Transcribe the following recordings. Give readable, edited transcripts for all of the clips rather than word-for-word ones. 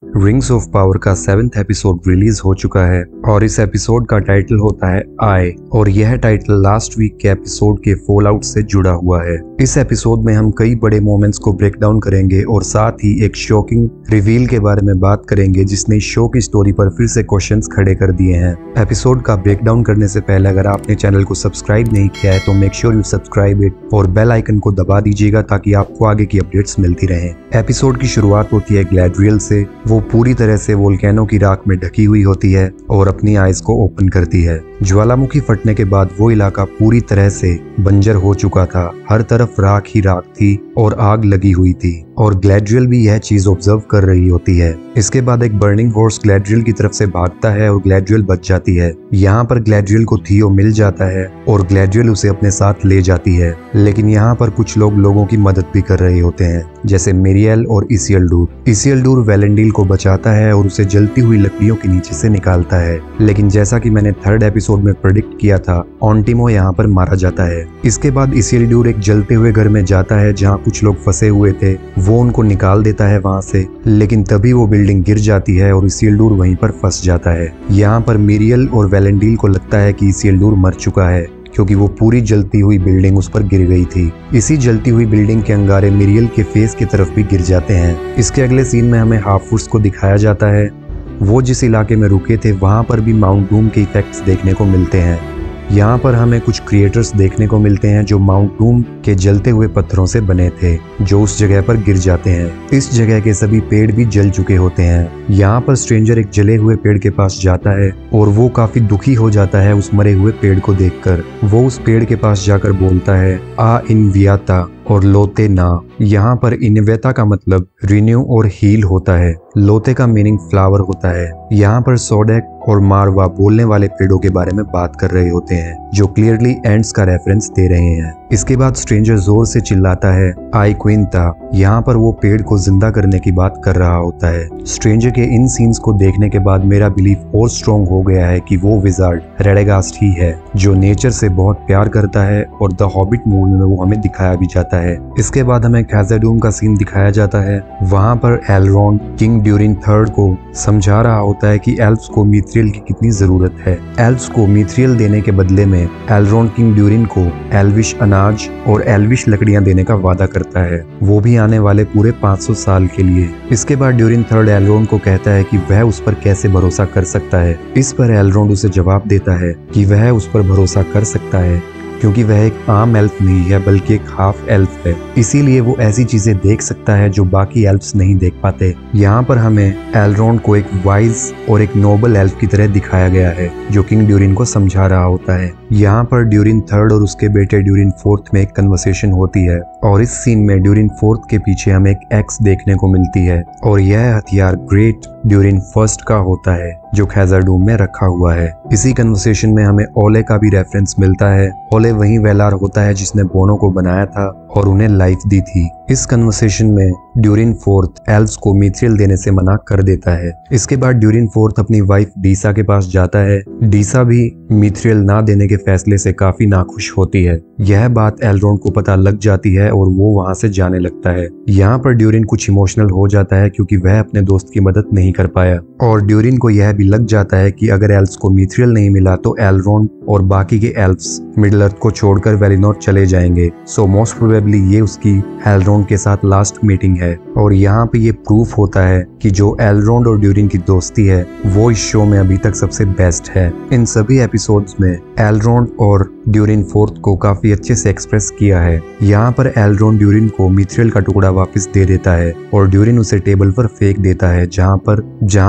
Rings of power का 7th episode release हो चुका है और इस एपिसोड का टाइटल होता है आई और यह टाइटल लास्ट वीक के एपिसोड के फॉल आउट से जुड़ा हुआ है। इस एपिसोड में हम कई बड़े मोमेंट्स को ब्रेक डाउन करेंगे और साथ ही एक शॉकिंग रिवील के बारे में बात करेंगे जिसने इस शो की स्टोरी पर फिर से क्वेश्चंस खड़े कर दिए हैं। एपिसोड का ब्रेक डाउन करने से पहले अगर आपने चैनल को सब्सक्राइब नहीं किया है तो make sure you subscribe it और बेल आइकन को दबा दीजिएगा ताकि आपको आगे की अपडेट्स मिलती रहें। एपिसोड की शुरुआत होती है ग्लैड्रियल से। वो पूरी तरह से वोल्केनो की राख में ढकी हुई होती है और अपनी आइज को ओपन करती है। ज्वालामुखी फटने के बाद वो इलाका पूरी तरह से बंजर हो चुका था। हर तरफ राख ही राख थी और आग लगी हुई थी और ग्लैड्रियल भी यह चीज ऑब्जर्व कर रही होती है। इसके बाद एक बर्निंग हॉर्स ग्लैड्रियल की तरफ से भागता है और ग्लैड्रियल बच जाती है। यहाँ पर ग्लैड्रियल को थियो मिल जाता है और ग्लैड्रियल उसे अपने साथ ले जाती है, लेकिन यहाँ पर कुछ लोग लोगों की मदद भी कर रहे होते हैं जैसे मिरियल और इसियल्डूर। इसियल्डूर वेलेंडिल को बचाता है और उसे जलती हुई लकड़ियों के नीचे से निकालता है, लेकिन जैसा कि मैंने 3rd एपिसोड में प्रेडिक्ट किया था ऑन्टिमो यहाँ पर मारा जाता है। इसके बाद इसियल्डूर एक जलते हुए घर में जाता है जहाँ कुछ लोग फंसे हुए थे। वो उनको निकाल देता है वहां से, लेकिन तभी वो बिल्डिंग गिर जाती है और इसियल्डूर वहीं पर फंस जाता है। यहाँ पर मिरियल और वेलेंडिल को लगता है कि इसियल्डूर मर चुका है क्योंकि वो पूरी जलती हुई बिल्डिंग उस पर गिर गई थी। इसी जलती हुई बिल्डिंग के अंगारे मिरियल के फेस की तरफ भी गिर जाते हैं। इसके अगले सीन में हमें हाफुर्स को दिखाया जाता है। वो जिस इलाके में रुके थे वहां पर भी माउंट डूम के इफेक्ट्स देखने को मिलते हैं। यहाँ पर हमें कुछ क्रिएटर्स देखने को मिलते हैं जो माउंट डूम के जलते हुए पत्थरों से बने थे जो उस जगह पर गिर जाते हैं। इस जगह के सभी पेड़ भी जल चुके होते हैं। यहाँ पर स्ट्रेंजर एक जले हुए पेड़ के पास जाता है और वो काफी दुखी हो जाता है उस मरे हुए पेड़ को देखकर। वो उस पेड़ के पास जाकर बोलता है आ इनवियाता और लोते ना। यहाँ पर इनवेता का मतलब रिन्यू और हील होता है। लोते का मीनिंग फ्लावर होता है। यहाँ पर सोडेक और मारवा बोलने वाले पेड़ों के बारे में बात कर रहे होते हैं जो क्लियरली एंड्स का रेफरेंस दे रहे हैं। इसके बाद स्ट्रेंजर जोर से चिल्लाता है आई क्विंता। यहाँ पर वो पेड़ को जिंदा करने की बात कर रहा होता है। स्ट्रेंजर के इन सीन्स को देखने के बाद मेरा बिलीफ और स्ट्रॉन्ग हो गया है कि वो विजार्ड रेडेगास्ट ही है जो नेचर से बहुत प्यार करता है और द हॉबिट मूवी में वो हमें दिखाया भी जाता है। इसके बाद हमें खैज़र-डूम का सीन दिखाया जाता है। वहाँ पर एलरोंड किंग ड्यूरिन III को समझा रहा होता है कि एल्फ्स को मिथ्रियल की कितनी जरूरत है। एल्फ्स को मिथ्रियल देने के बदले में एलरोंड किंग ड्यूरिन को एल्विश अनाज और एल्विश लकड़ियां देने का वादा करता है, वो भी आने वाले पूरे 500 साल के लिए। इसके बाद ड्यूरिन III एलरोंड को कहता है कि वह उस पर कैसे भरोसा कर सकता है। इस पर एलरोंड उसे जवाब देता है कि वह उस पर भरोसा कर सकता है क्योंकि वह एक आम एल्फ नहीं है बल्कि एक हाफ एल्फ है, इसीलिए वो ऐसी चीजें देख सकता है जो बाकी एल्फ्स नहीं देख पाते। यहाँ पर हमें एलरोंड को एक वाइज और एक नोबल एल्फ की तरह दिखाया गया है जो किंग ड्यूरिन को समझा रहा होता है। यहाँ पर ड्यूरिन III और उसके बेटे ड्यूरिन IV में एक कन्वर्सेशन होती है और इस सीन में ड्यूरिन IV के पीछे हमें एक एक्स देखने को मिलती है और यह हथियार ग्रेट ड्यूरिन I का होता है जो खैज़र-डूम में रखा हुआ है। इसी कन्वर्सेशन में हमें ओले का भी रेफरेंस मिलता है। ओले वही वेलार होता है जिसने बोनो को बनाया था और उन्हें लाइफ दी थी। इस कन्वर्सेशन में ड्यूरिन IV एल्फ्स को मिथ्रियल देने से मना कर देता है। इसके बाद ड्यूरिन IV अपनी वाइफ डीसा के पास जाता है। डीसा भी मिथ्रियल ना देने के फैसले से काफी नाखुश होती है। यह बात एलरोंड को पता लग जाती है और वो वहां से जाने लगता है। यहाँ पर ड्यूरिन कुछ इमोशनल हो जाता है क्योंकि वह अपने दोस्त की मदद नहीं कर पाया और ड्यूरिन को यह भी लग जाता है कि अगर एल्फ्स को मिथ्रियल नहीं मिला तो एलरोंड और बाकी के एल्फ्स मिडल अर्थ को छोड़कर वेलिनोर चले जाएंगे। सो मोस्ट प्रोबेबली ये उसकी एलरोंड के साथ लास्ट मीटिंग है और यहाँ पे ये प्रूफ होता है कि जो एलरोंड और ड्यूरिन की दोस्ती है वो इस शो में अभी तक सबसे बेस्ट है। इन सभी एपिसोड्स में एलरोंड और ड्यूरिन IV को काफी अच्छे से एक्सप्रेस किया है। यहाँ पर एलरोंड ड्यूरिन को मिथ्रियल का टुकड़ा वापस दे देता है और ड्यूरिन उसे टेबल पर फेंक देता है जहाँ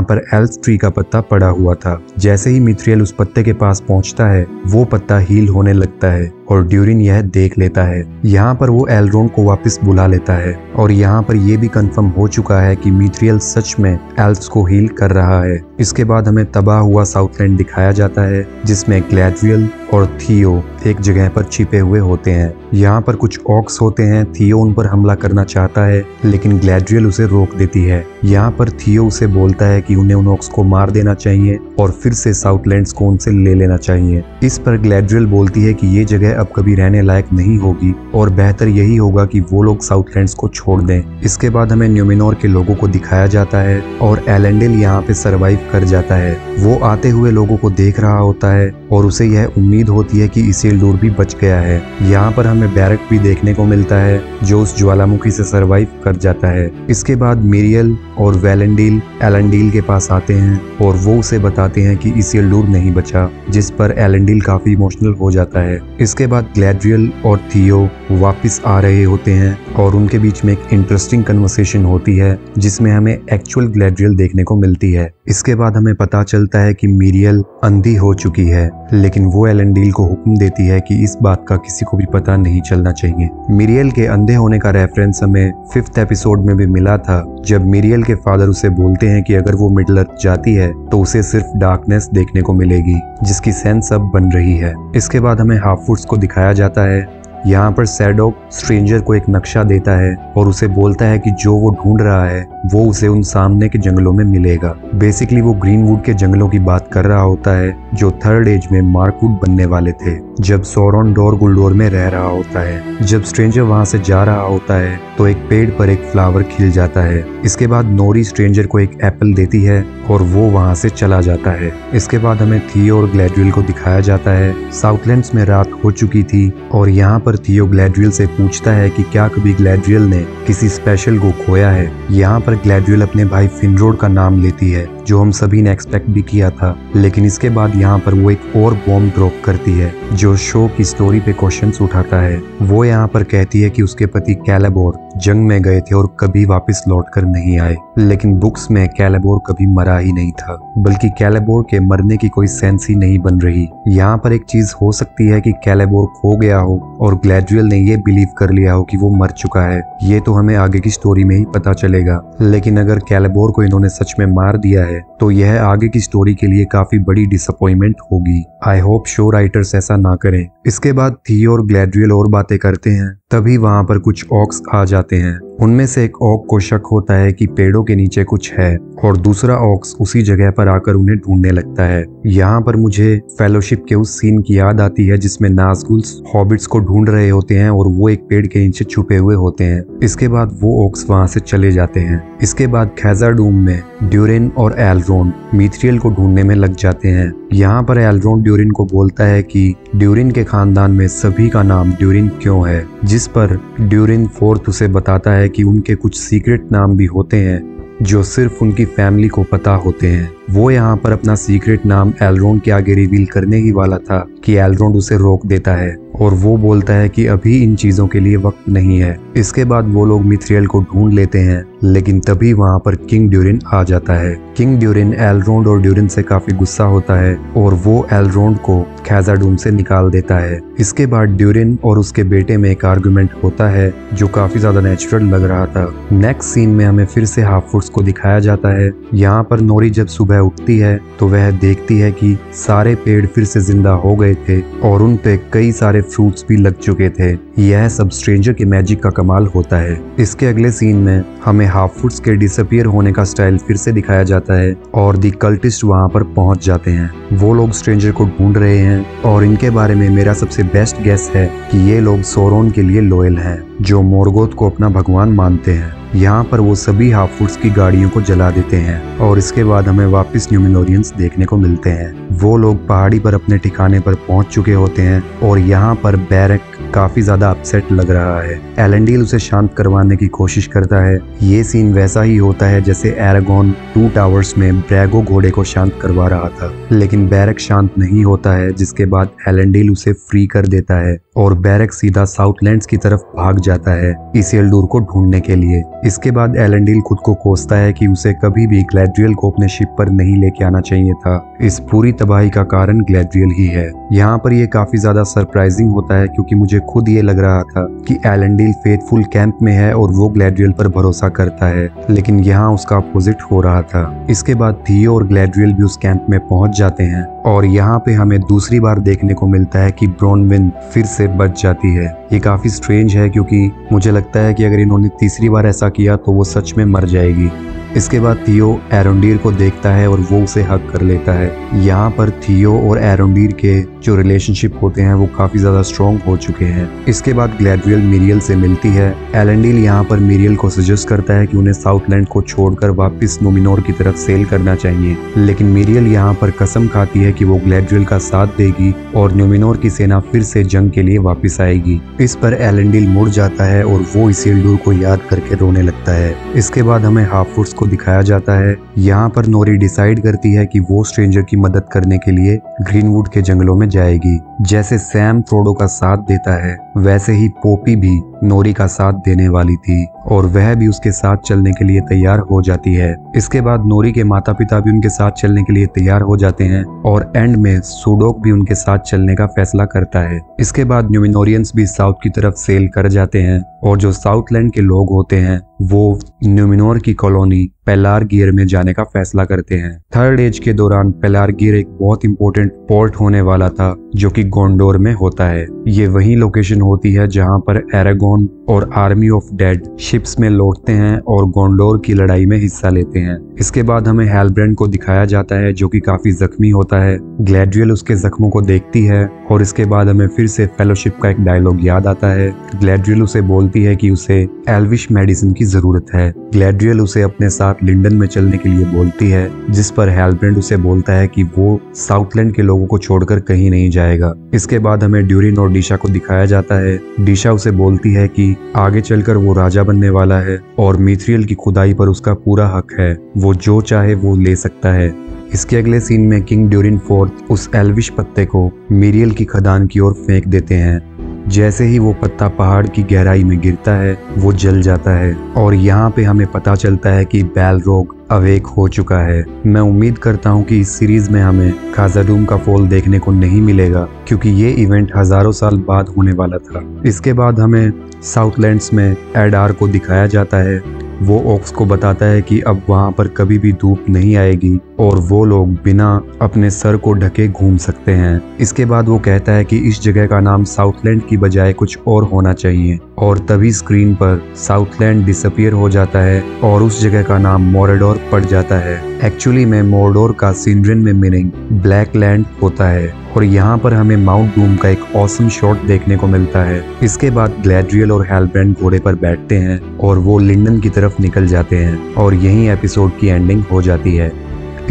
पर एल्फ ट्री का पत्ता पड़ा हुआ था। जैसे ही मिथ्रियल उस पत्ते के पास पहुँचता है वो पत्ता हील होने लगता है और ड्यूरिन यह देख लेता है। यहाँ पर वो एलरोंड को वापस बुला लेता है और यहाँ पर यह भी कंफर्म हो चुका है कि मिथ्रियल सच में एल्फ्स को हील कर रहा है। इसके बाद हमें तबाह हुआ साउथलैंड दिखाया जाता है जिसमें ग्लैड्रियल और थियो एक जगह पर छिपे हुए होते हैं। यहाँ पर कुछ ऑक्स होते हैं। थियो उन पर हमला करना चाहता है लेकिन ग्लैड्रियल उसे रोक देती है। यहाँ पर थियो उसे बोलता है कि उन्हें उन ऑक्स को मार देना चाहिए और फिर से साउथलैंड्स को उनसे ले लेना चाहिए। इस पर ग्लैड्रियल बोलती है कि ये जगह जगह अब कभी रहने लायक नहीं होगी और बेहतर यही होगा कि वो लोग साउथलैंड्स को छोड़ दें। इसके बाद हमें न्यूमेनोर के लोगों को दिखाया जाता है और एलेंडिल यहाँ पे सरवाइव कर जाता है। वो आते हुए लोगों को देख रहा होता है और उसे यह उम्मीद होती है कि इसिल्डुर भी बच गया है। यहाँ पर हमें बैरक भी देखने को मिलता है जो उस ज्वालामुखी से सरवाइव कर जाता है। इसके बाद मिरियल और वेलेंडिल एलेंडिल के पास आते हैं और वो उसे बताते हैं कि इसिल्डुर नहीं बचा, जिस पर एलेंडिल काफी इमोशनल हो जाता है। इसके बाद ग्लैड्रियल और थियो वापस आ रहे होते हैं और उनके बीच में एक इंटरेस्टिंग कन्वर्सेशन होती है जिसमें हमें एक्चुअल ग्लैड्रियल देखने को मिलती है। इसके बाद हमें पता चलता है कि मिरियल अंधी हो चुकी है, लेकिन वो एलेंडिल को हुक्म देती है कि इस बात का किसी को भी पता नहीं चलना चाहिए। मिरियल के अंधे होने का रेफरेंस हमें 5th एपिसोड में भी मिला था, जब मिरियल के फादर उसे बोलते हैं कि अगर वो मिडल अर्थ जाती है तो उसे सिर्फ डार्कनेस देखने को मिलेगी, जिसकी सेंस अब बन रही है। इसके बाद हमें हाफवुड्स को दिखाया जाता है। यहाँ पर सैडोक स्ट्रेंजर को एक नक्शा देता है और उसे बोलता है कि जो वो ढूंढ रहा है वो उसे उन सामने के जंगलों में मिलेगा। बेसिकली वो ग्रीनवुड के जंगलों की बात कर रहा होता है जो 3rd एज में मार्कवुड बनने वाले थे, जब सौरन डोर गुल्डोर में रह रहा होता है। जब स्ट्रेंजर वहां से जा रहा होता है तो एक पेड़ पर एक फ्लावर खिल जाता है। इसके बाद नोरी स्ट्रेंजर को एक एप्पल देती है और वो वहां से चला जाता है। इसके बाद हमें थियो और ग्लैड्रियल को दिखाया जाता है। साउथलैंड्स में रात हो चुकी थी और यहाँ पर थियो ग्लैड्रियल से पूछता है कि क्या कभी ग्लैड्रियल ने किसी स्पेशल को खोया है। यहाँ पर ग्लैड्रियल अपने भाई फिनरोड का नाम लेती है, जो हम सभी ने एक्सपेक्ट भी किया था, लेकिन इसके बाद यहाँ पर वो एक और बॉम्ब ड्रॉप करती है जो शो की स्टोरी पे क्वेश्चंस उठाता है। वो यहाँ पर कहती है कि उसके पति कैलेबोर जंग में गए थे और कभी वापस लौट कर नहीं आए, लेकिन बुक्स में कैलेबोर कभी मरा ही नहीं था, बल्कि कैलेबोर के मरने की कोई सेंस ही नहीं बन रही। यहाँ पर एक चीज हो सकती है कि कैलेबोर खो गया हो और ग्लैड्रियल ने ये बिलीव कर लिया हो कि वो मर चुका है। ये तो हमें आगे की स्टोरी में ही पता चलेगा, लेकिन अगर कैलेबोर को इन्होंने सच में मार दिया है तो यह आगे की स्टोरी के लिए काफी बड़ी डिसअपॉइंटमेंट होगी। आई होप शो राइटर्स ऐसा ना करें। इसके बाद थियो और ग्लैड्रियल और बातें करते हैं, तभी वहां पर कुछ ऑक्स आ जाते हैं। उनमें से एक ऑक को शक होता है कि पेड़ों के नीचे कुछ है और दूसरा ऑक्स उसी जगह पर आकर उन्हें ढूंढने लगता है। यहाँ पर मुझे फेलोशिप के उस सीन की याद आती है जिसमें नाज़गुल्स हॉबिट्स को ढूंढ रहे होते हैं और वो एक पेड़ के नीचे छुपे हुए होते हैं। इसके बाद वो ऑक्स वहां से चले जाते हैं। इसके बाद खैज़र-डूम में ड्यूरिन और एल्रोंड मिथरियल को ढूंढने में लग जाते हैं। यहाँ पर एल्रोंड ड्यूरिन को बोलता है कि ड्यूरिन के खानदान में सभी का नाम ड्यूरिन क्यों है, जिस पर ड्यूरिन 4th उसे बताता है कि उनके कुछ सीक्रेट नाम भी होते हैं जो सिर्फ उनकी फैमिली को पता होते हैं। वो यहाँ पर अपना सीक्रेट नाम एल्रोंड के आगे रिवील करने ही वाला था कि एल्रोंड उसे रोक देता है और वो बोलता है कि अभी इन चीजों के लिए वक्त नहीं है। इसके बाद वो लोग मिथरियल को ढूंढ लेते हैं, लेकिन तभी वहाँ पर किंग ड्यूरिन आ जाता है। किंग ड्यूरिन एल्रोंड और ड्यूरिन से काफी गुस्सा होता है और वो एल्रोंड को खैज़र-डूम से निकाल देता है। इसके बाद ड्यूरिन और उसके बेटे में एक आर्गुमेंट होता है जो काफी ज्यादा नेचुरल लग रहा था। नेक्स्ट सीन में हमें फिर से हाफवुड्स को दिखाया जाता है। यहाँ पर नोरी जब सुबह उठती है तो वह देखती है कि सारे पेड़ फिर से जिंदा हो गए थे और उन पे कई सारे फ्रूट्स भी लग चुके थे। यह सब स्ट्रेंजर के मैजिक का कमाल होता है। इसके अगले सीन में हमें हाफवुड्स के डिसअपीयर होने का स्टाइल फिर से दिखाया जाता है और दी कल्टिस्ट वहां पर पहुंच जाते हैं। वो लोग स्ट्रेंजर को ढूंढ रहे हैं और इनके बारे में मेरा सबसे बेस्ट गेस है कि ये लोग सोरोन के लिए लॉयल हैं, जो मोर्गोथ को अपना भगवान मानते हैं। यहाँ पर वो सभी हाफवुड्स की गाड़ियों को जला देते हैं और इसके बाद हमें वापस न्यूमेनोरियंस देखने को मिलते हैं। वो लोग पहाड़ी पर अपने ठिकाने पर पहुंच चुके होते हैं और यहाँ पर बैरक काफी ज्यादा अपसेट लग रहा है। एलेंडिल उसे शांत करवाने की कोशिश करता है। ये सीन वैसा ही होता है जैसे एरागॉन 2 टावर्स में ब्रैगो घोड़े को शांत करवा रहा था, लेकिन बैरक शांत नहीं होता है, जिसके बाद एलेंडिल उसे फ्री कर देता है और बैरक सीधा साउथलैंड्स की तरफ भाग जाता है इसिल्डुर को ढूंढने के लिए। इसके बाद एलेंडिल खुद को कोसता है कि उसे कभी भी ग्लैड्रियल को अपने शिप पर नहीं लेके आना चाहिए था। इस पूरी तबाही का कारण ग्लैड्रियल ही है। यहाँ पर ये काफी ज्यादा सरप्राइजिंग होता है क्योंकि मुझे खुद ये लग रहा था कि एलेंडिल फेथफुल कैंप में है और वो ग्लैड्रियल पर भरोसा करता है, लेकिन यहाँ उसका अपोजिट हो रहा था। इसके बाद थियो और ग्लैड्रियल भी उस कैंप में पहुंच जाते हैं और यहाँ पे हमें दूसरी बार देखने को मिलता है कि ब्रोनविन फिर से बच जाती है। ये काफ़ी स्ट्रेंज है क्योंकि मुझे लगता है कि अगर इन्होंने तीसरी बार ऐसा किया तो वो सच में मर जाएगी। इसके बाद थियो एरोंडीर को देखता है और वो उसे हक कर लेता है। यहाँ पर थियो और एरोंडीर के जो रिलेशनशिप होते हैं वो काफ़ी ज़्यादा स्ट्रॉन्ग हो चुके हैं। इसके बाद ग्लैडरियल मिरियल से मिलती है। एलेंडिल यहाँ पर मिरियल को सजेस्ट करता है कि उन्हें साउथलैंड को छोड़कर वापस नूमेनोर की तरफ सेल करना चाहिए, लेकिन मिरियल यहाँ पर कसम खाती है कि वो ग्लैडरियल का साथ देगी और नूमेनोर की सेना फिर से जंग के लिए वापस आएगी। इस पर एलेंडिल मुड़ जाता है और वो इसिल्डुर को याद करके रोने लगता है। इसके बाद हमें हाफवुड्स को दिखाया जाता है। यहाँ पर नोरी डिसाइड करती है कि वो स्ट्रेंजर की मदद करने के लिए ग्रीनवुड के जंगलों में जाएगी। जैसे सैम फ्रोडो का साथ देता है वैसे ही पोपी भी नोरी का साथ देने वाली थी और वह भी उसके साथ चलने के लिए तैयार हो जाती है। इसके बाद नोरी के माता पिता भी उनके साथ चलने के लिए तैयार हो जाते हैं और एंड में सुडोक भी उनके साथ चलने का फैसला करता है। इसके बाद न्यूमिनोरियंस भी साउथ की तरफ सेल कर जाते हैं और जो साउथलैंड के लोग होते हैं वो न्यूमिनोर की कॉलोनी पेलारगियर में जाने का फैसला करते हैं। थर्ड एज के दौरान पेलारगियर एक बहुत इंपॉर्टेंट पोर्ट होने वाला था जो कि गोंडोर में होता है। ये वही लोकेशन होती है जहां पर एरागोन और आर्मी ऑफ डेड शिप्स में लौटते हैं और गोंडोर की लड़ाई में हिस्सा लेते हैं। इसके बाद हमें हेलब्रेंड को दिखाया जाता है जो कि काफी जख्मी होता है। ग्लैडरियल उसके जख्मों को देखती है और इसके बाद हमें फिर से फेलोशिप का एक डायलॉग याद आता है। ग्लैडरियल उसे बोलती है कि उसे एल्विश मेडिसिन की जरूरत है। ग्लैडरियल उसे अपने साथ लिंडन में चलने के लिए बोलती है, जिस पर हेलब्रेंड उसे बोलता है कि वो साउथलैंड के लोगों को छोड़कर कहीं नहीं जाएगा। इसके बाद हमें ड्यूरिन और डीशा को दिखाया जाता है। डीशा उसे बोलती है कि आगे चलकर वो राजा बनने वाला है और मिथरियल की खुदाई पर उसका पूरा हक है, वो जो चाहे वो ले सकता है। इसके अगले सीन में किंग ड्यूरिन फोर्थ उस एल्विश पत्ते को मिरियल की खदान की ओर फेंक देते हैं। जैसे ही वो पत्ता पहाड़ की गहराई में गिरता है वो जल जाता है और यहाँ पे हमें पता चलता है कि बैलरोग अवेक हो चुका है। मैं उम्मीद करता हूँ कि इस सीरीज में हमें खाजाडूम का फॉल देखने को नहीं मिलेगा क्योंकि ये इवेंट हजारों साल बाद होने वाला था। इसके बाद हमें साउथलैंड्स में एडार को दिखाया जाता है। वो ओक्स को बताता है कि अब वहाँ पर कभी भी धूप नहीं आएगी और वो लोग बिना अपने सर को ढके घूम सकते हैं। इसके बाद वो कहता है कि इस जगह का नाम साउथलैंड की बजाय कुछ और होना चाहिए और तभी स्क्रीन पर साउथलैंड डिसअपियर हो जाता है और उस जगह का नाम मोरेडोर पड़ जाता है। एक्चुअली में मोरेडोर का सिंड्रिन में मीनिंग ब्लैक लैंड होता है और यहाँ पर हमें माउंट डूम का एक ऑसम शॉट देखने को मिलता है। इसके बाद ग्लैडरियल और हेलब्रेंड घोड़े पर बैठते हैं और वो लिंडन की तरफ निकल जाते हैं और यहीं एपिसोड की एंडिंग हो जाती है।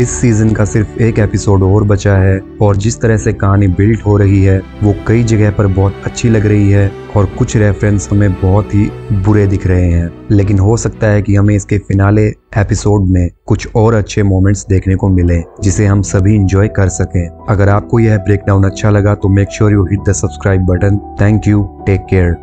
इस सीजन का सिर्फ एक एपिसोड और बचा है और जिस तरह से कहानी बिल्ड हो रही है वो कई जगह पर बहुत अच्छी लग रही है और कुछ रेफरेंस हमें बहुत ही बुरे दिख रहे हैं, लेकिन हो सकता है कि हमें इसके फिनाले एपिसोड में कुछ और अच्छे मोमेंट्स देखने को मिले जिसे हम सभी इंजॉय कर सकें। अगर आपको यह ब्रेकडाउन अच्छा लगा तो make sure you hit the subscribe button. Thank you, take care.